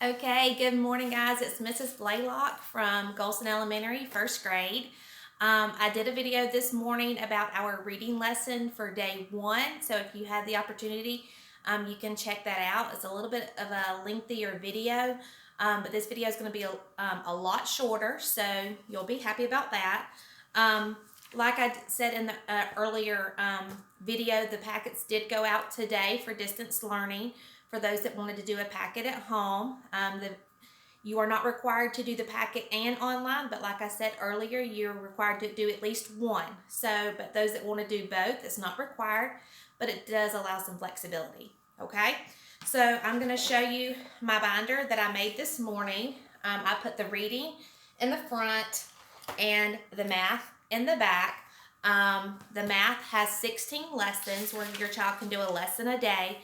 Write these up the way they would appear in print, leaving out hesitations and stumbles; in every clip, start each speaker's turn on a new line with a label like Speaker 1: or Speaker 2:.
Speaker 1: Okay, good morning, guys. It's Mrs. Blaylock from Golson Elementary, first grade. I did a video this morning about our reading lesson for day one. So if you had the opportunity, you can check that out. It's a little bit of a lengthier video, but this video is going to be a lot shorter, so you'll be happy about that. Like I said in the earlier video, the packets did go out today for distance learning for those that wanted to do a packet at home. You are not required to do the packet and online, but like I said earlier, you're required to do at least one. So, but those that want to do both, it's not required, but it does allow some flexibility. Okay, so I'm going to show you my binder that I made this morning. I put the reading in the front and the math in the back. The math has 16 lessons where your child can do a lesson a day.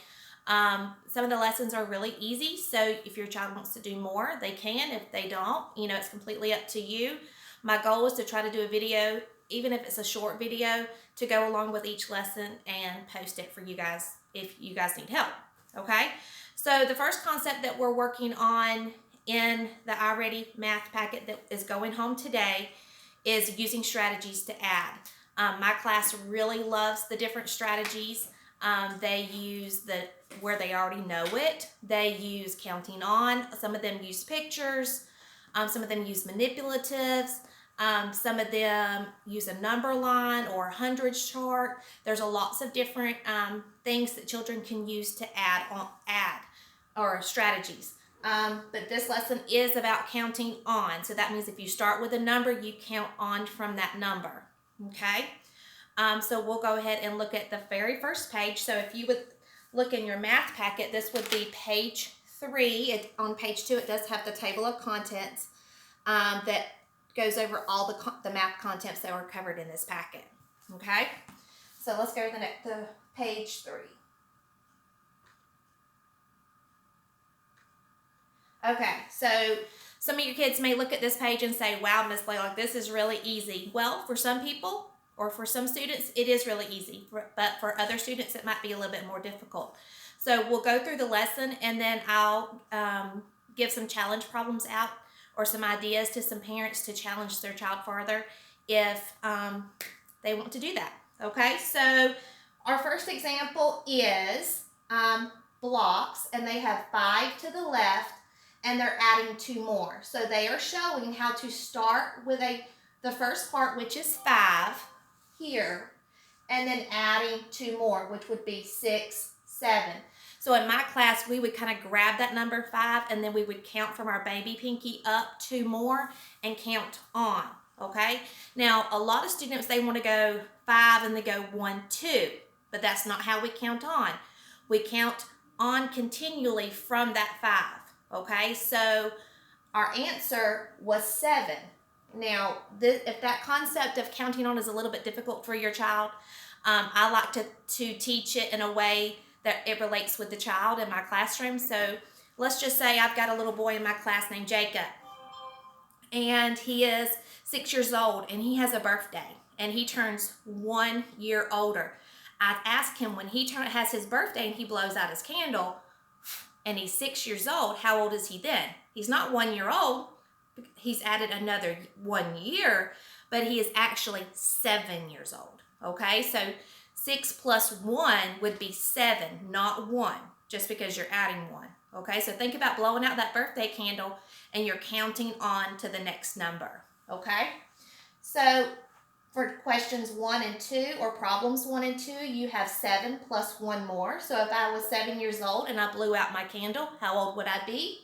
Speaker 1: Some of the lessons are really easy, so if your child wants to do more, they can. If they don't, it's completely up to you. My goal is to try to do a video, even if it's a short video, to go along with each lesson and post it for you guys if you guys need help. Okay, so the first concept that we're working on in the iReady math packet that is going home today is using strategies to add. My class really loves the different strategies. They use where they already know it. They use counting on. Some of them use pictures. Some of them use manipulatives. Some of them use a number line or a hundreds chart. There's lots of different things that children can use to add or strategies. But this lesson is about counting on. So that means if you start with a number, you count on from that number. Okay? So we'll go ahead and look at the very first page. So if you would look in your math packet, this would be page 3. On page 2, it does have the table of contents that goes over all the math contents that were covered in this packet. Okay? So let's go to the page 3. Okay, so some of your kids may look at this page and say, wow, Miss Blaylock, this is really easy. Well, for some people, or for some students, it is really easy, but for other students, it might be a little bit more difficult. So we'll go through the lesson, and then I'll give some challenge problems out or some ideas to some parents to challenge their child further if they want to do that. Okay, so our first example is blocks, and they have 5 to the left, and they're adding 2 more. So they are showing how to start with the first part, which is 5 here, and then adding 2 more, which would be 6, 7. So in my class, we would kind of grab that number 5, and then we would count from our baby pinky up 2 more and count on. Okay? Now, a lot of students, they want to go 5 and they go 1, 2, but that's not how we count on. We count on continually from that 5. Okay, so our answer was 7. Now, if that concept of counting on is a little bit difficult for your child, I like to teach it in a way that it relates with the child in my classroom. So let's just say I've got a little boy in my class named Jacob, and he is 6 years old, and he has a birthday, and he turns 1 year older. I've asked him when he has his birthday and he blows out his candle, and he's 6 years old, how old is he then? He's not 1 year old. He's added another 1 year, but he is actually 7 years old. Okay, so 6 plus 1 would be 7, not 1, just because you're adding 1. Okay, so think about blowing out that birthday candle and you're counting on to the next number. Okay, so for questions 1 and 2, or problems 1 and 2, you have 7 plus 1 more. So if I was 7 years old and I blew out my candle, how old would I be?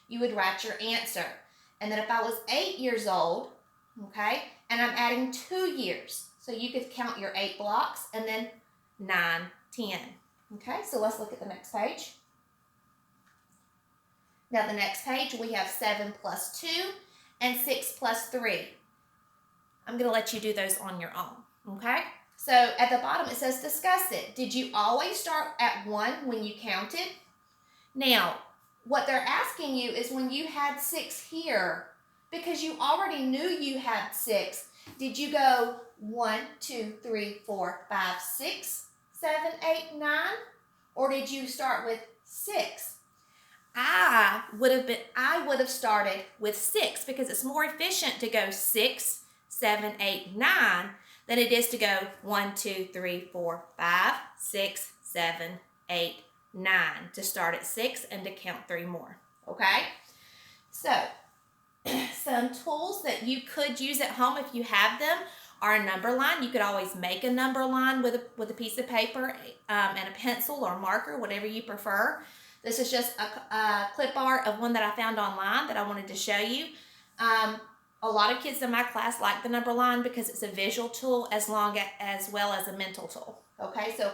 Speaker 1: You would write your answer. And then if I was 8 years old, okay, and I'm adding 2 years, so you could count your 8 blocks, and then 9, 10. Okay, so let's look at the next page. Now the next page, we have 7 plus 2 and 6 plus 3. I'm going to let you do those on your own, okay? So at the bottom it says discuss it. Did you always start at 1 when you counted? Now, what they're asking you is when you had 6 here, because you already knew you had 6, did you go 1, 2, 3, 4, 5, 6, 7, 8, 9? Or did you start with 6? I I would have started with 6 because it's more efficient to go 6, 7, 8, 9 than it is to go 1, 2, 3, 4, 5, 6, 7, 8, 9 to start at 6 and to count 3 more. Okay? So, some tools that you could use at home if you have them are a number line. You could always make a number line with a piece of paper and a pencil or marker, whatever you prefer. This is just a clip art of one that I found online that I wanted to show you. A lot of kids in my class like the number line because it's a visual tool as well as a mental tool. Okay, so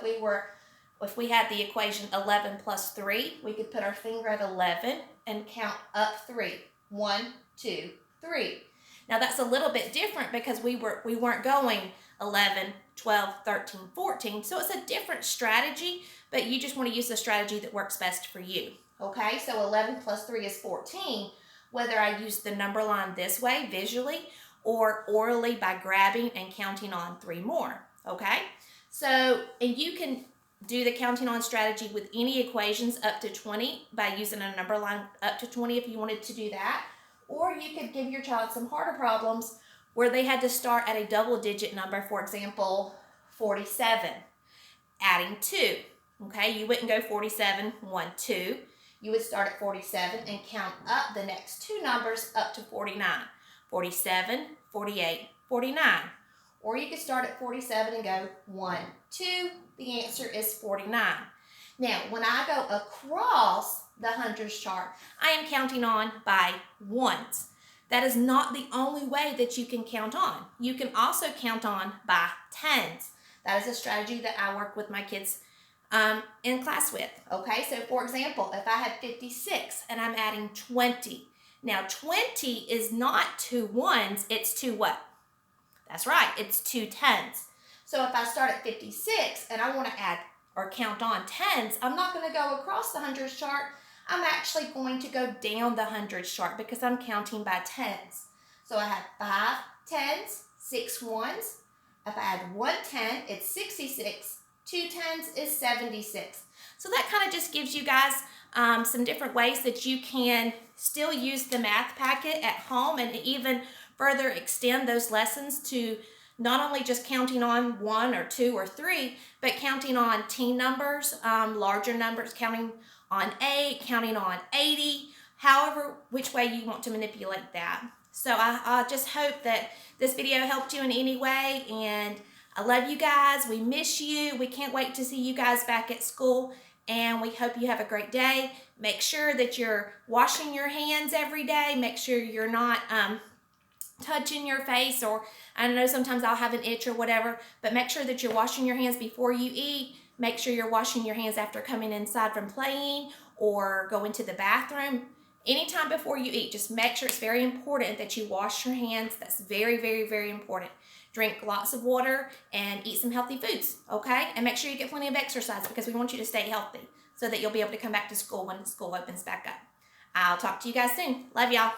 Speaker 1: if we had the equation 11 plus 3, we could put our finger at 11 and count up 3. 1, 2, 3. Now that's a little bit different because we weren't going 11, 12, 13, 14. So it's a different strategy, but you just want to use the strategy that works best for you. Okay, so 11 plus 3 is 14. Whether I use the number line this way visually or orally by grabbing and counting on 3 more. Okay, so and you can do the counting on strategy with any equations up to 20 by using a number line up to 20 if you wanted to do that. Or you could give your child some harder problems where they had to start at a double-digit number, for example, 47, adding 2. Okay, you wouldn't go 47, 1, 2. You would start at 47 and count up the next 2 numbers up to 49. 47, 48, 49. Or you could start at 47 and go 1, 2. The answer is 49. Now, when I go across the hundreds chart, I am counting on by ones. That is not the only way that you can count on. You can also count on by tens. That is a strategy that I work with my kids in class with. Okay, so for example, if I had 56 and I'm adding 20. Now, 20 is not 2 ones, it's 2 what? That's right, it's 2 tens. So if I start at 56 and I want to add or count on tens, I'm not going to go across the hundreds chart. I'm actually going to go down the hundreds chart because I'm counting by tens. So I have 5 tens, 6 ones. If I add 1 10, it's 66. 2 tens is 76. So that kind of just gives you guys some different ways that you can still use the math packet at home and even further extend those lessons to not only just counting on 1 or 2 or 3, but counting on teen numbers, larger numbers, counting on 8, counting on 80, however, which way you want to manipulate that. So I just hope that this video helped you in any way, and I love you guys. We miss you. We can't wait to see you guys back at school, and we hope you have a great day. Make sure that you're washing your hands every day. Make sure you're not touching your face, or I know sometimes I'll have an itch or whatever, but make sure that you're washing your hands before you eat. Make sure you're washing your hands after coming inside from playing or going to the bathroom. Anytime before you eat, just make sure it's very important that you wash your hands. That's very, very, very important. Drink lots of water and eat some healthy foods, okay? And make sure you get plenty of exercise because we want you to stay healthy so that you'll be able to come back to school when school opens back up. I'll talk to you guys soon. Love y'all.